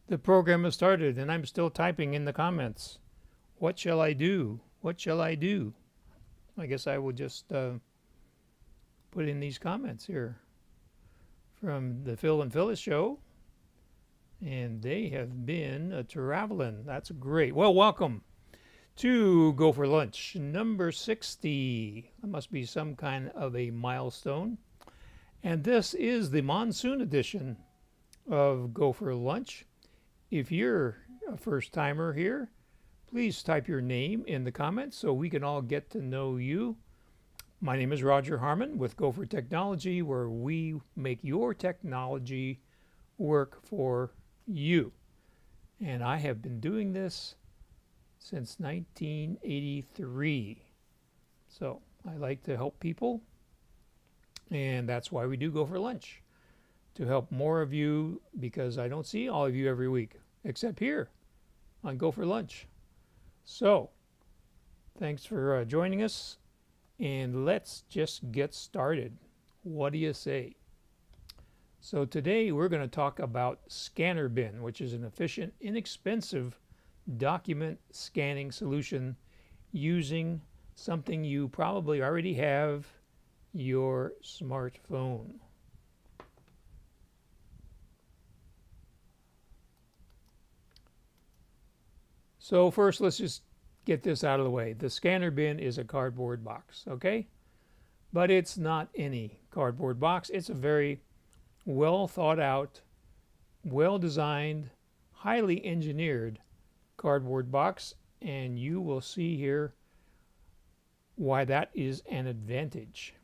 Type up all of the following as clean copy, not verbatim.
The program has started and I'm still typing in the comments. What shall I do? What shall I do? I guess I will just put in these comments here from the Phil and Phyllis show. And they have been traveling. That's great. Well, welcome to Go for Lunch number 60. That must be some kind of a milestone. And this is the monsoon edition of Go for Lunch. If you're a first timer here, please type your name in the comments so we can all get to know you. My name is Roger Harmon with GoFor Technology, where we make your technology work for you. And I have been doing this since 1983. So I like to help people, and that's why we do Go for Lunch, to help more of you, because I don't see all of you every week, except here on Go for Lunch. So thanks for joining us, and let's just get started. What do you say? So today we're going to talk about Scanner Bin, which is an efficient, inexpensive document scanning solution using something you probably already have, your smartphone. So first, let's just get this out of the way. The Scanner Bin is a cardboard box, okay? But it's not any cardboard box. It's a very well thought out, well designed, highly engineered cardboard box, and you will see here why that is an advantage.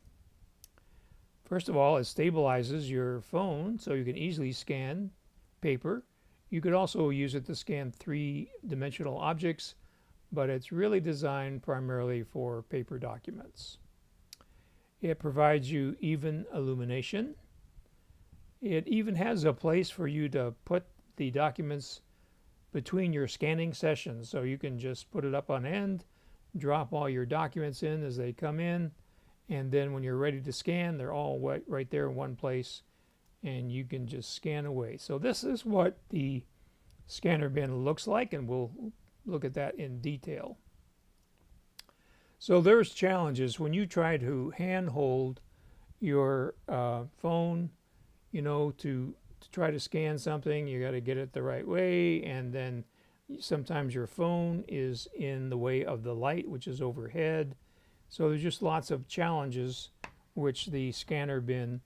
First of all, it stabilizes your phone so you can easily scan paper. You could also use it to scan three-dimensional objects, but it's really designed primarily for paper documents. It provides you even illumination. It even has a place for you to put the documents between your scanning sessions, so you can just put it up on end, drop all your documents in as they come in, and then when you're ready to scan, they're all right there in one place, and you can just scan away. So this is what the Scanner Bin looks like, and we'll look at that in detail. So there's challenges when you try to handhold your phone, to try to scan something. You got to get it the right way, and then sometimes your phone is in the way of the light, which is overhead. So there's just lots of challenges which the Scanner Bin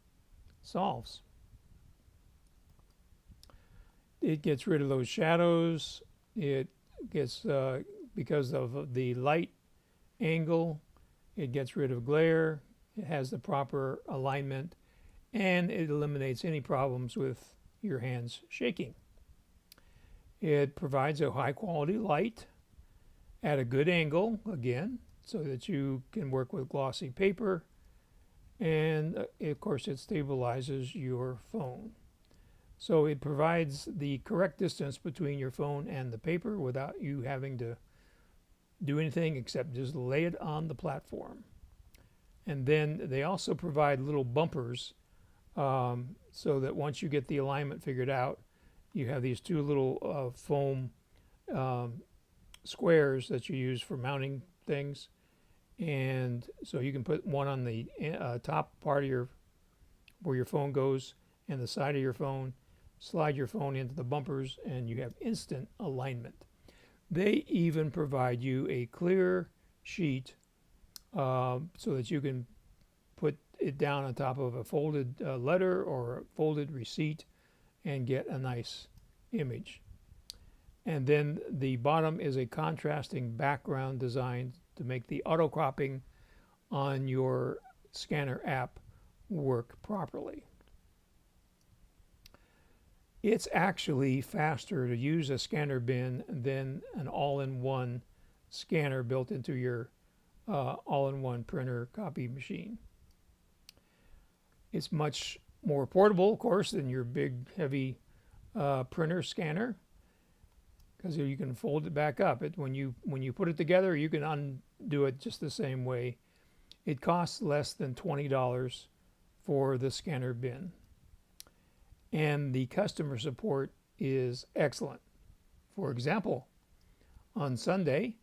solves. It gets rid of those shadows. It gets, because of the light angle, it gets rid of glare. It has the proper alignment, and it eliminates any problems with your hands shaking. It provides a high quality light at a good angle, again, so that you can work with glossy paper, and of course it stabilizes your phone. So it provides the correct distance between your phone and the paper without you having to do anything except just lay it on the platform. And then they also provide little bumpers, so that once you get the alignment figured out, you have these two little foam squares that you use for mounting things. And so you can put one on the top part of where your phone goes, and the side of your phone, slide your phone into the bumpers, and you have instant alignment. They even provide you a clear sheet so that you can put it down on top of a folded letter or a folded receipt and get a nice image. And then the bottom is a contrasting background design to make the auto cropping on your scanner app work properly. It's actually faster to use a Scanner Bin than an all-in-one scanner built into your all-in-one printer copy machine. It's much more portable, of course, than your big, heavy printer scanner, because you can fold it back up. When you put it together, you can undo it just the same way. It costs less than $20 for the Scanner Bin. And the customer support is excellent. For example, on Sunday,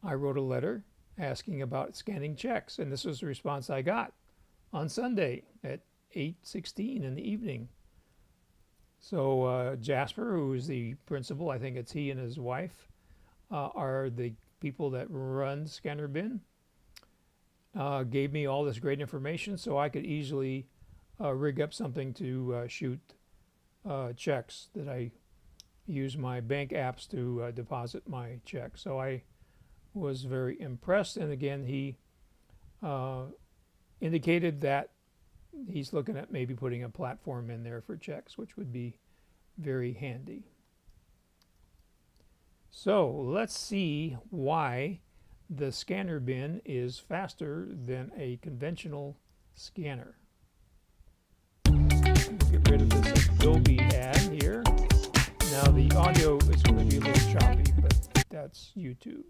I wrote a letter asking about scanning checks, and this was the response I got on Sunday at 8:16 in the evening. So Jasper, who is the principal, I think it's he and his wife, are the people that run Scanner Bin, gave me all this great information so I could easily rig up something to shoot checks that I use my bank apps to deposit my check. So I was very impressed. And again, he indicated that he's looking at maybe putting a platform in there for checks, which would be very handy. So let's see why the Scanner Bin is faster than a conventional scanner. Get rid of this Adobe ad here. Now the audio is going to be a little choppy, but that's YouTube.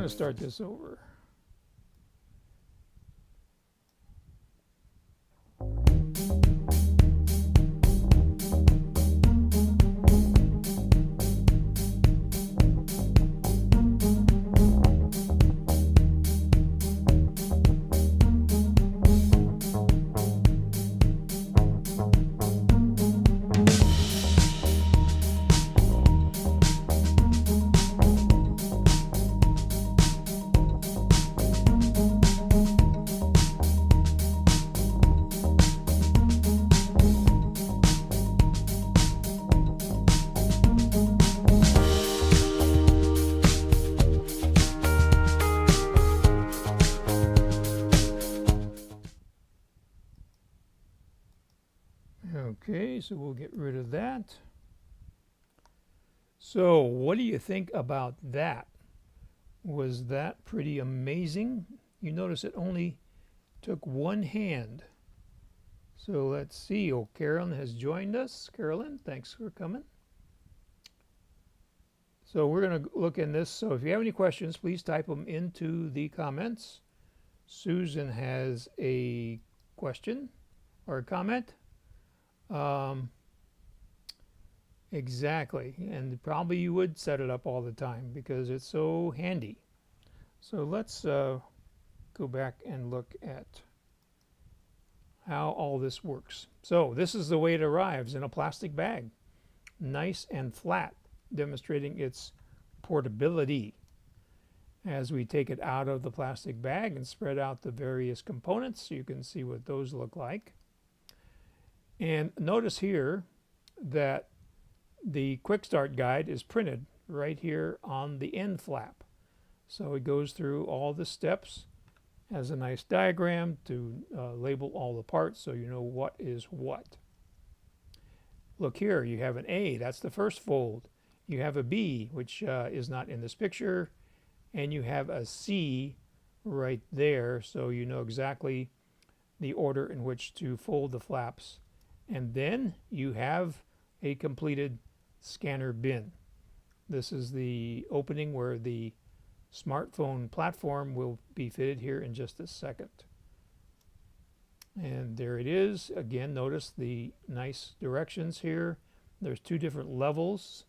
Start this over. Okay, so we'll get rid of that. So what do you think about that? Was that pretty amazing? You notice it only took one hand. So let's see. Oh, Carolyn has joined us. Carolyn, thanks for coming. So we're going to look in this. So if you have any questions, please type them into the comments. Susan has a question or a comment. Exactly, and probably you would set it up all the time because it's so handy. So let's go back and look at how all this works. So this is the way it arrives in a plastic bag, nice and flat, demonstrating its portability. As we take it out of the plastic bag and spread out the various components, you can see what those look like. And notice here that the quick start guide is printed right here on the end flap. So it goes through all the steps, has a nice diagram to label all the parts so you know what is what. Look here, you have an A, that's the first fold. You have a B, which is not in this picture, and you have a C right there, so you know exactly the order in which to fold the flaps. And then you have a completed scanner bin. This is the opening where the smartphone platform will be fitted here in just a second. And there it is. Again, notice the nice directions here. There's two different levels.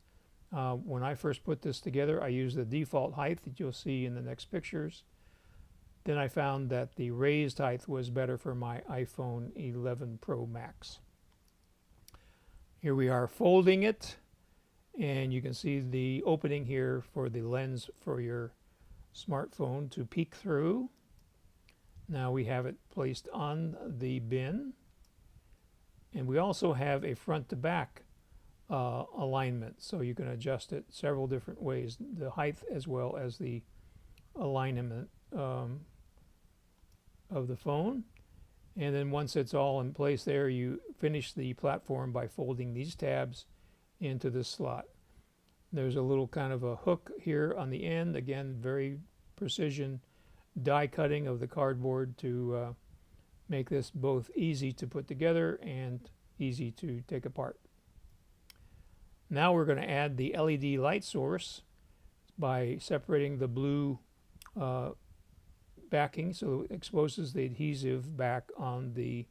When I first put this together, I used the default height that you'll see in the next pictures. Then I found that the raised height was better for my iPhone 11 Pro Max. Here we are folding it, and you can see the opening here for the lens for your smartphone to peek through. Now we have it placed on the bin, and we also have a front to back alignment, so you can adjust it several different ways, the height as well as the alignment of the phone. And then once it's all in place there, you finish the platform by folding these tabs into this slot. There's a little kind of a hook here on the end, again very precision die cutting of the cardboard to make this both easy to put together and easy to take apart. Now we're going to add the LED light source by separating the blue backing, so it exposes the adhesive back on the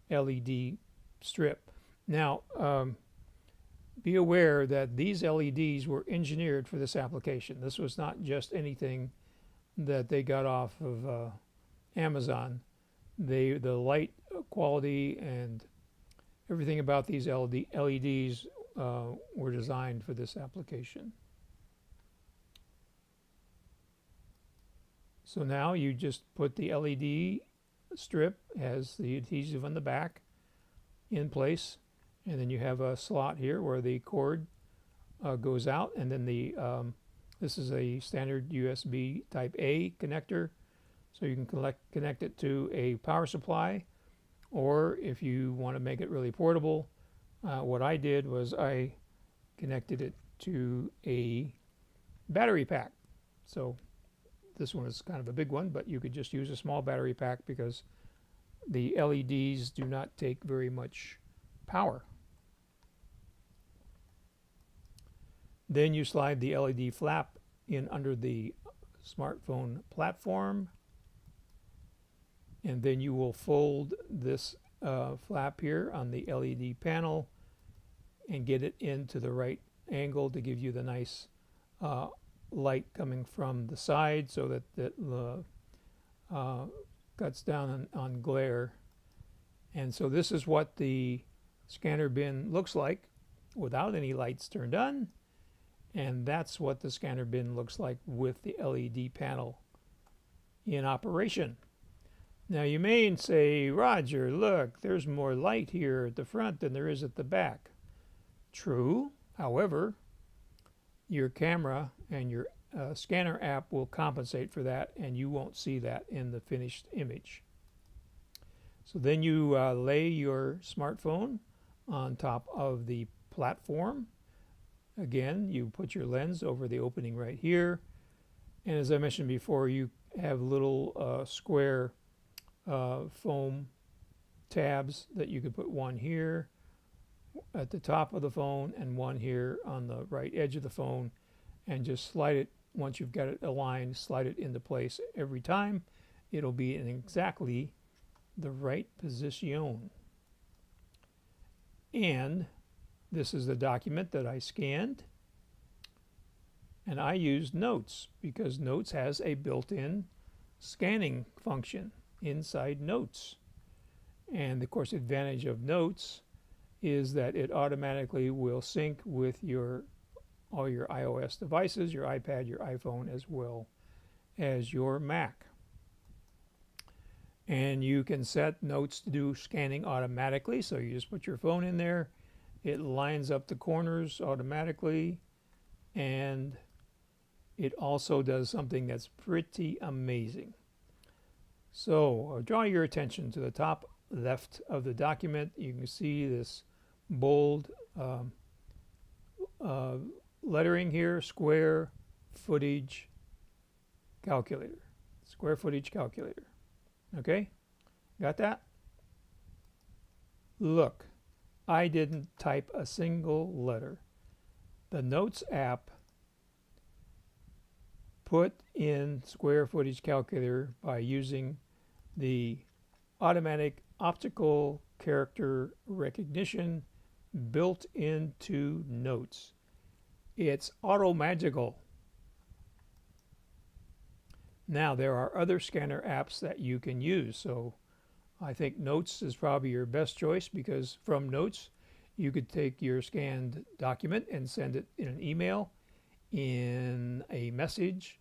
LED strip. Now be aware that these LEDs were engineered for this application. This was not just anything that they got off of Amazon. The light quality and everything about these LEDs were designed for this application. So now you just put the LED strip, has the adhesive on the back, in place, and then you have a slot here where the cord goes out, and then the this is a standard USB type A connector, so you can connect it to a power supply, or if you want to make it really portable, what I did was I connected it to a battery pack. So this one is kind of a big one, but you could just use a small battery pack because the LEDs do not take very much power. Then you slide the LED flap in under the smartphone platform, and then you will fold this flap here on the LED panel and get it into the right angle to give you the nice light coming from the side, so that it cuts down on glare. And so this is what the scanner bin looks like without any lights turned on, and that's what the scanner bin looks like with the LED panel in operation. Now you may say, Roger, look, there's more light here at the front than there is at the back. True. However, your camera and your scanner app will compensate for that, and you won't see that in the finished image. So then you lay your smartphone on top of the platform. Again, you put your lens over the opening right here, and as I mentioned before, you have little square foam tabs that you could put one here at the top of the phone and one here on the right edge of the phone, and just slide it. Once you've got it aligned, slide it into place every time. It'll be in exactly the right position. And this is the document that I scanned, and I used Notes because Notes has a built-in scanning function inside Notes. And of course, the advantage of Notes is that it automatically will sync with all your iOS devices, your iPad, your iPhone, as well as your Mac. And you can set Notes to do scanning automatically, so you just put your phone in there, it lines up the corners automatically, and it also does something that's pretty amazing. So I'll draw your attention to the top left of the document. You can see this bold lettering here, square footage calculator. Square footage calculator. Okay? Got that? Look, I didn't type a single letter. The Notes app put in square footage calculator by using the automatic optical character recognition built into Notes. It's auto-magical. Now, there are other scanner apps that you can use, so I think Notes is probably your best choice, because from Notes you could take your scanned document and send it in an email, in a message.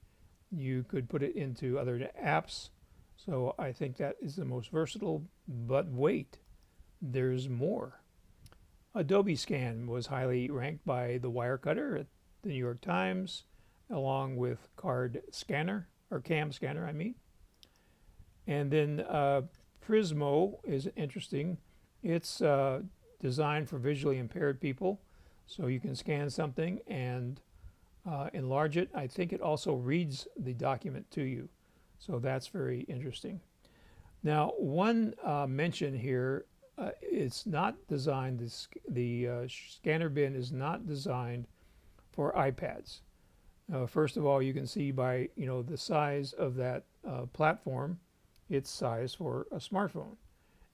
You could put it into other apps. So I think that is the most versatile. But wait, there's more. Adobe Scan was highly ranked by the Wirecutter at the New York Times, along with Card Scanner, or Cam Scanner, I mean. And then Prismo is interesting. It's designed for visually impaired people, so you can scan something and enlarge it. I think it also reads the document to you, so that's very interesting. Now, one mention here, it's not designed, the scanner bin is not designed for iPads. First of all, you can see by the size of that platform, its size for a smartphone,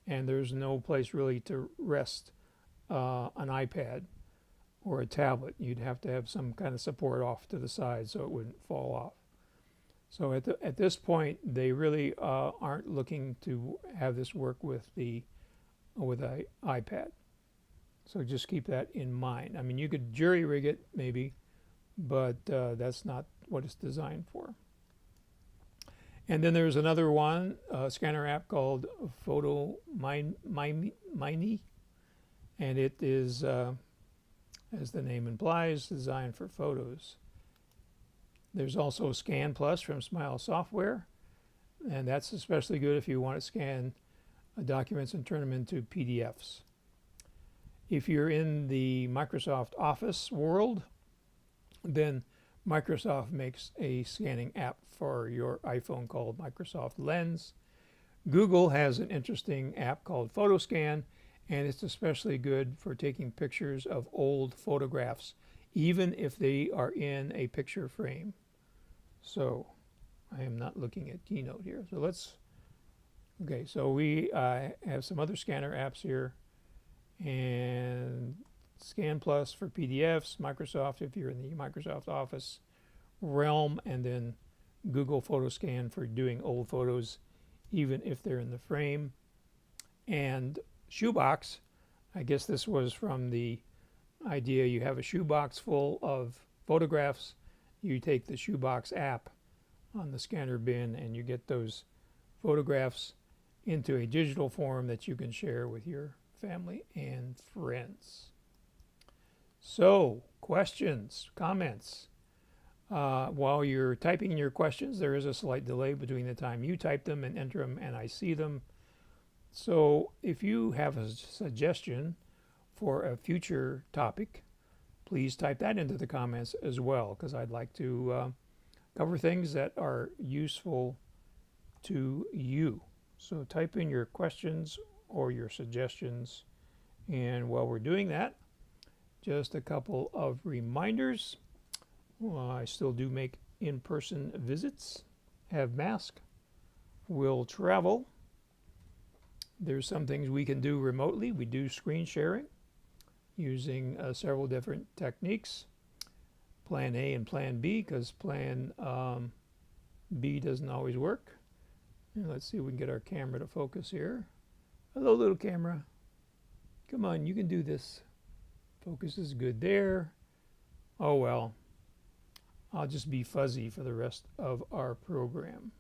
and there's no place really to rest an iPad or a tablet. You'd have to have some kind of support off to the side so it wouldn't fall off. So at this point, they really aren't looking to have this work with an iPad. So just keep that in mind. I mean, you could jury rig it maybe, but that's not what it's designed for. And then there's another one, scanner app called Photo Mini, and it is, as the name implies, designed for photos. There's also Scan Plus from Smile Software, and that's especially good if you want to scan documents and turn them into PDFs. If you're in the Microsoft Office world, then Microsoft makes a scanning app for your iPhone called Microsoft Lens. Google has an interesting app called PhotoScan, and it's especially good for taking pictures of old photographs, even if they are in a picture frame. So I am not looking at Keynote here. So so we have some other scanner apps here, and Scan Plus for PDFs, Microsoft if you're in the Microsoft Office realm, and then Google PhotoScan for doing old photos even if they're in the frame. And Shoebox, I guess this was from the idea you have a shoebox full of photographs, you take the Shoebox app on the scanner bin and you get those photographs into a digital form that you can share with your family and friends. So, questions, comments. While you're typing your questions, there is a slight delay between the time you type them and enter them and I see them. So if you have a suggestion for a future topic, please type that into the comments as well, because I'd like to cover things that are useful to you. So type in your questions or your suggestions, and while we're doing that, just a couple of reminders. I still do make in-person visits, have masks, will travel. There's some things we can do remotely. We do screen sharing using several different techniques. Plan A and Plan B, because Plan B doesn't always work. And let's see if we can get our camera to focus here. Hello, little camera. Come on, you can do this. Focus is good there. Oh well. I'll just be fuzzy for the rest of our program.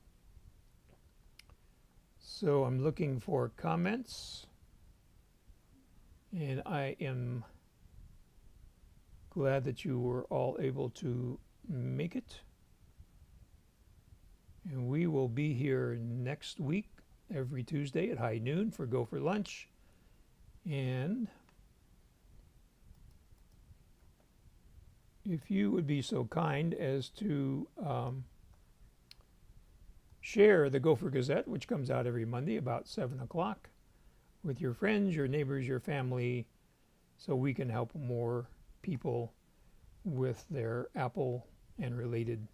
So I'm looking for comments, and I am glad that you were all able to make it. And we will be here next week, every Tuesday at high noon for GoFor Lunch. And if you would be so kind as to share the GoFor Gazette, which comes out every Monday about 7 o'clock, with your friends, your neighbors, your family, so we can help more people with their Apple and related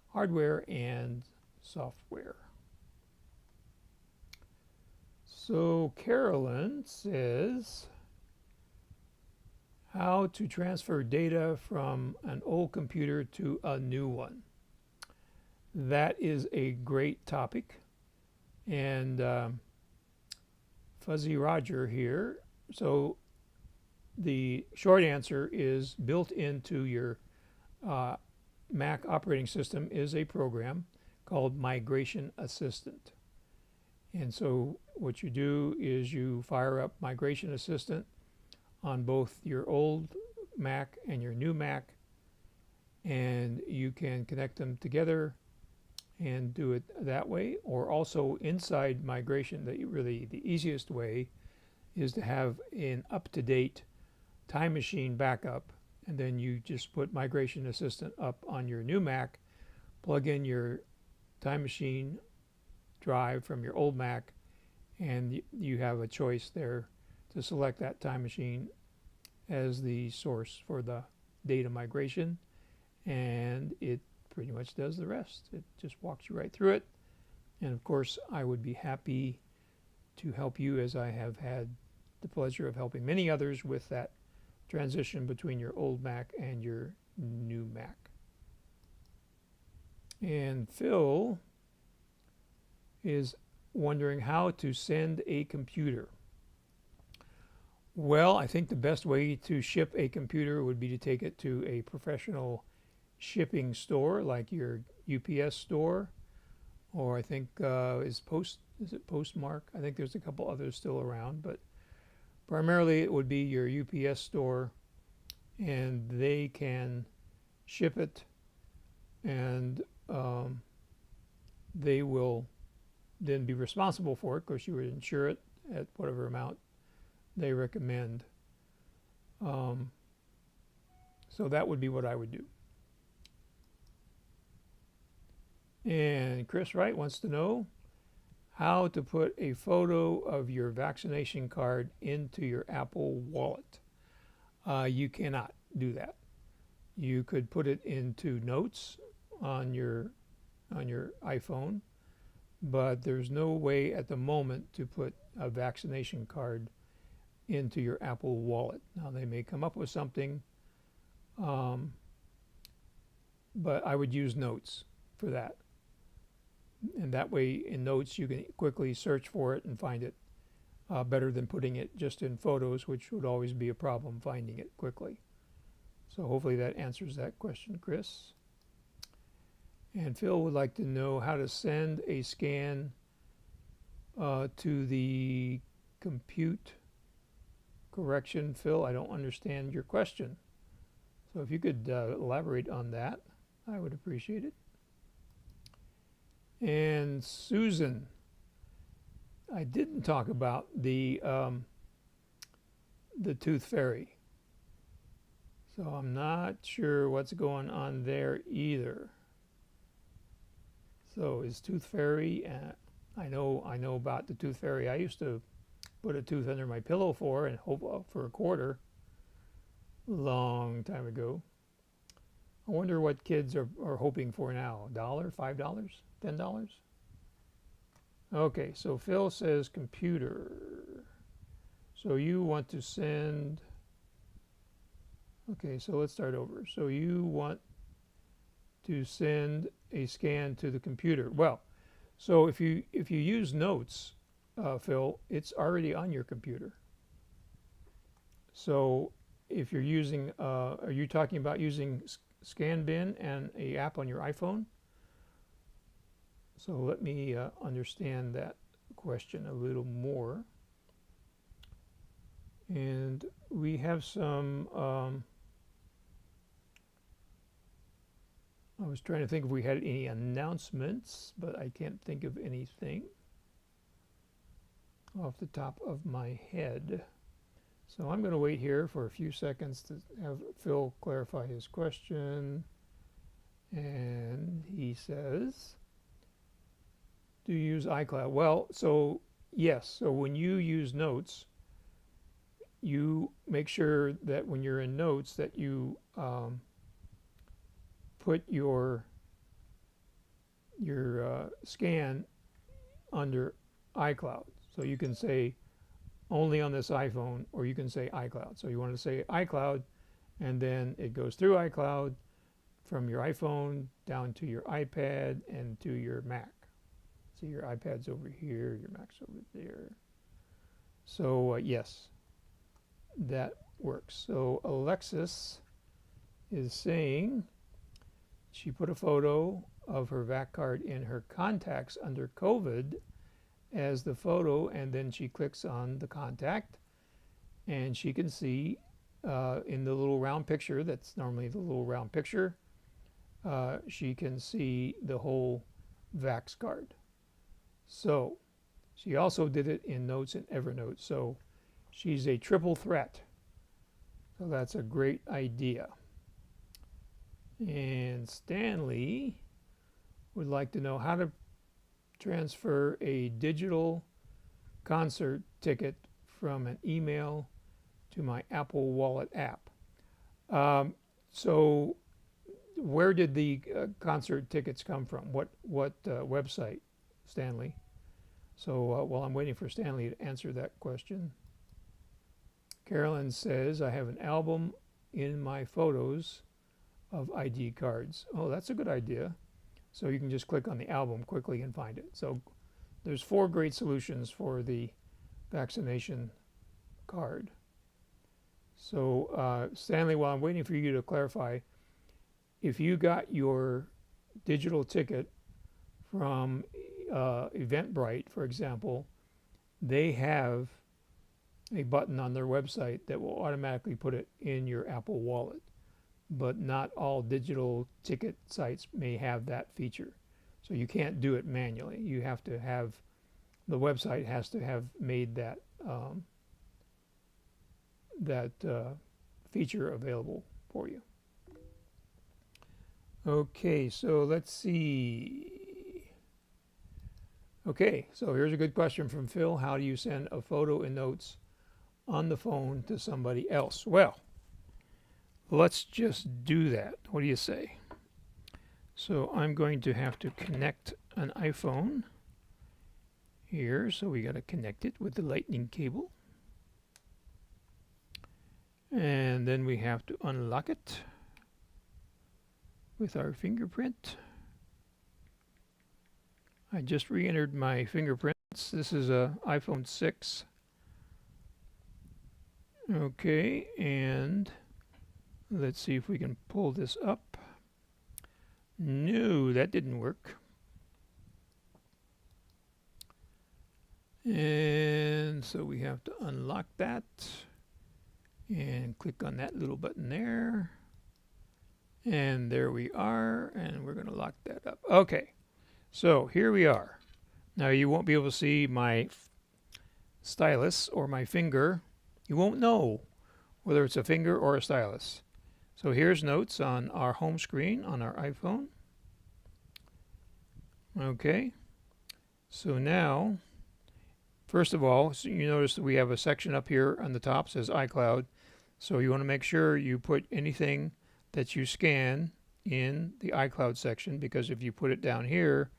hardware and software. So Carolyn says, how to transfer data from an old computer to a new one. That is a great topic. And Fuzzy Roger here. So the short answer is, built into your Mac operating system is a program called Migration Assistant. And so what you do is you fire up Migration Assistant on both your old Mac and your new Mac, and you can connect them together and do it that way. Or also inside migration, the easiest way is to have an up-to-date Time Machine backup, and then you just put Migration Assistant up on your new Mac, plug in your Time Machine drive from your old Mac, and you have a choice there to select that Time Machine as the source for the data migration, and it pretty much does the rest. It just walks you right through it. And of course, I would be happy to help you, as I have had the pleasure of helping many others with that transition between your old Mac and your new Mac. And Phil is wondering how to send a computer. Well, I think the best way to ship a computer would be to take it to a professional shipping store like your UPS store, or I think is it Postmark? I think there's a couple others still around, but primarily it would be your UPS store, and they can ship it, and they will then be responsible for it. Of course, you would insure it at whatever amount they recommend. So that would be what I would do. And Chris Wright wants to know how to put a photo of your vaccination card into your Apple Wallet. You cannot do that. You could put it into Notes on your iPhone, but there's no way at the moment to put a vaccination card into your Apple Wallet. Now they may come up with something, but I would use Notes for that. And that way in Notes you can quickly search for it and find it better than putting it just in Photos, which would always be a problem finding it quickly. So hopefully that answers that question, Chris. And Phil would like to know how to send a scan to the compute. Correction, Phil, I don't understand your question. So if you could elaborate on that, I would appreciate it. And Susan, I didn't talk about the Tooth Fairy. So I'm not sure what's going on there either. So is Tooth Fairy, I know about the Tooth Fairy. I used to put a tooth under my pillow for and hope for a quarter, long time ago. I wonder what kids are hoping for now. $1, $5, $10? Okay, so Phil says computer. So you want to send, okay, so let's start over. So you want to send a scan to the computer. Well, so if you use Notes, Phil, it's already on your computer. So if you're using, are you talking about using ScanBin and an app on your iPhone? So let me understand that question a little more. And we have some, I was trying to think if we had any announcements, but I can't think of anything off the top of my head. So I'm going to wait here for a few seconds to have Phil clarify his question. And he says, do you use iCloud? Well, so yes. So when you use Notes, you make sure that when you're in Notes that you put your scan under iCloud. So you can say only on this iPhone, or you can say iCloud. So you want to say iCloud, and then it goes through iCloud from your iPhone down to your iPad and to your Mac. See, your iPad's over here, your Mac's over there. So yes, that works. So Alexis is saying she put a photo of her VAC card in her contacts under COVID as the photo, and then she clicks on the contact, and she can see in the little round picture, that's normally the little round picture, she can see the whole Vax card. So she also did it in Notes and Evernote. So she's a triple threat. So that's a great idea. And Stanley would like to know how to transfer a digital concert ticket from an email to my Apple Wallet app. So where did the concert tickets come from? What website, Stanley? So while I'm waiting for Stanley to answer that question, Carolyn says, I have an album in my photos of ID cards. Oh, that's a good idea. So you can just click on the album quickly and find it. So there's 4 great solutions for the vaccination card. So Stanley, while I'm waiting for you to clarify, if you got your digital ticket from Eventbrite, for example, they have a button on their website that will automatically put it in your Apple Wallet. But not all digital ticket sites may have that feature. So you can't do it manually. You have to have, the website has to have made that feature available for you. Okay, so let's see. Okay, so here's a good question from Phil. How do you send a photo and notes on the phone to somebody else? Well, let's just do that. What do you say? So I'm going to have to connect an iPhone here. So we got to connect it with the lightning cable. And then we have to unlock it with our fingerprint. I just re-entered my fingerprints. This is a iPhone 6. Okay, and let's see if we can pull this up. No, that didn't work. And so we have to unlock that and click on that little button there. And there we are, and we're going to lock that up. Okay, so here we are. Now you won't be able to see my stylus or my finger. You won't know whether it's a finger or a stylus. So here's Notes on our home screen on our iPhone. Okay, so now, first of all, so you notice that we have a section up here on the top that says iCloud. So you want to make sure you put anything that you scan in the iCloud section, because if you put it down here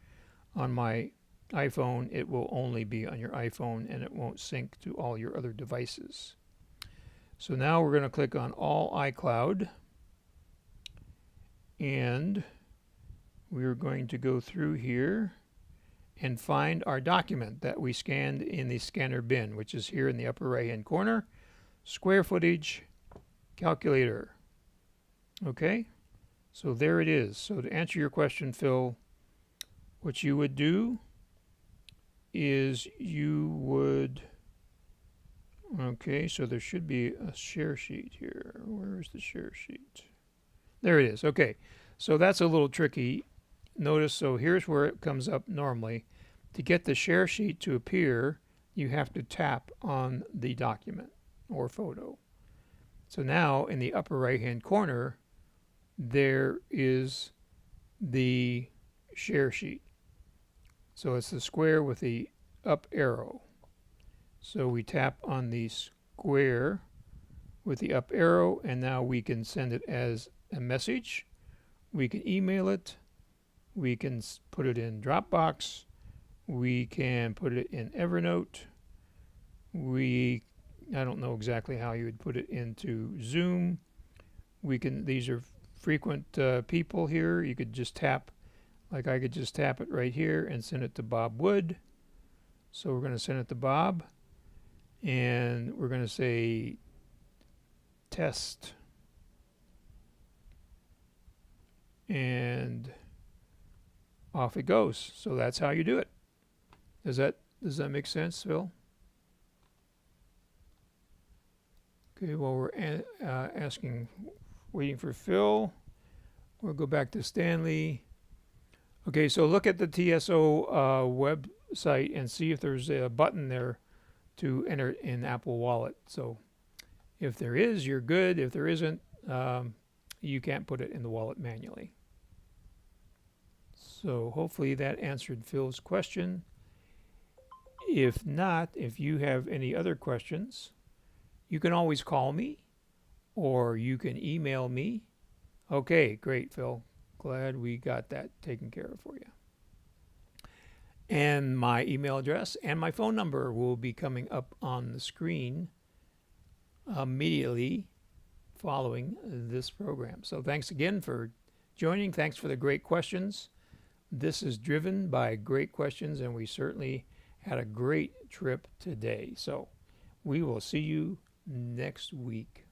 on my iPhone, it will only be on your iPhone and it won't sync to all your other devices. So now we're going to click on All iCloud, and we're going to go through here and find our document that we scanned in the scanner bin, which is here in the upper right hand corner, square footage calculator. Okay, so there it is. So to answer your question, Phil, what you would do is you would, okay, so there should be a share sheet here. Where is the share sheet? There it is. Okay, so that's a little tricky. Notice, so here's where it comes up normally. To get the share sheet to appear, you have to tap on the document or photo. So now in the upper right hand corner, there is the share sheet. So it's the square with the up arrow. So we tap on the square with the up arrow, and now we can send it as a message. We can email it. We can put it in Dropbox. We can put it in Evernote. I don't know exactly how you would put it into Zoom. These are frequent people here. You could just tap, like I could just tap it right here and send it to Bob Wood. So we're going to send it to Bob, and we're going to say test, and off it goes. So that's how you do it. Does that make sense, Phil? Okay, well, we're waiting for Phil. We'll go back to Stanley. Okay, so look at the TSO website and see if there's a button there to enter it in Apple Wallet. So if there is, you're good. If there isn't, you can't put it in the wallet manually. So hopefully that answered Phil's question. If not, if you have any other questions, you can always call me or you can email me. Okay, great, Phil. Glad we got that taken care of for you. And my email address and my phone number will be coming up on the screen immediately following this program. So thanks again for joining. Thanks for the great questions. This is driven by great questions, and we certainly had a great trip today. So we will see you next week.